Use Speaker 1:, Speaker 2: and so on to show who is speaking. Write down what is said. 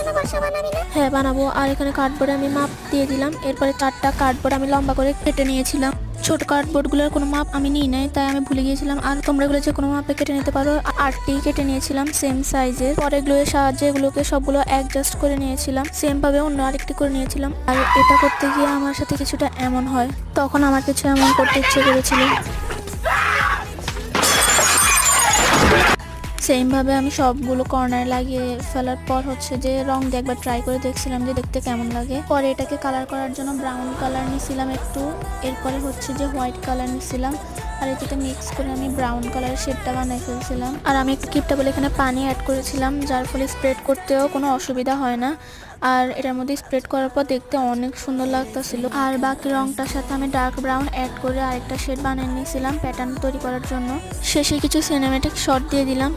Speaker 1: জন্য বাসা বানাবি না?
Speaker 2: হ্যাঁ বানাবো। আর এখানে কার্ডবোর্ডে আমি মাপ দিয়ে দিলাম। এরপরে 4টা কার্ডবোর্ড আমি লম্বা করে কেটে নিয়েছিলাম। ছোট কার্ডবোর্ডগুলোর কোনো মাপ আমি নিই নাই, তাই আমি ভুলে গিয়েছিলাম। আর তোমরা এগুলো যে কোনো মাপে কেটে নিতে পারো। 8টি কেটে নিয়েছিলাম সেম সাইজের। পরে গ্লুয়ের সাহায্যে এগুলোকে সবগুলো অ্যাডজাস্ট করে নিয়েছিলাম। সেম ভাবে অন্য আরেকটি করে নিয়েছিলাম। আর এটা করতে গিয়ে আমার সাথে কিছুটা এমন হয়, তখন আমার কিছু এমন করতে ইচ্ছে করেছিল। সেম ভাবে আমি সবগুলো কর্নার লাগিয়ে ফেলার পর হচ্ছে যে রং দিয়ে একবার ট্রাই করে দেখছিলাম যে দেখতে কেমন লাগে। পরে এটাকে কালার করার জন্য ব্রাউন কালার নিছিলাম একটু, এরপরে হচ্ছে যে হোয়াইট কালার নিছিলাম। আর এটাতে মিক্স করে আমি ব্রাউন কালারের শেডটা বানিয়ে ফেলছিলাম। আর আমি একটু কিপটা বলে এখানে পানি অ্যাড করেছিলাম, যার ফলে স্প্রেড করতেও কোনো অসুবিধা হয় না। আর এটার মধ্যে স্প্রেড করার পর দেখতে অনেক সুন্দর লাগতেছিল। আর বাকি রংটার সাথে আমি ডার্ক ব্রাউন অ্যাড করে আরেকটা শেড বানিয়ে নিয়েছিলাম প্যাটার্ন তৈরি করার জন্য। শেষে কিছু সিনেমেটিক শট দিয়ে দিলাম।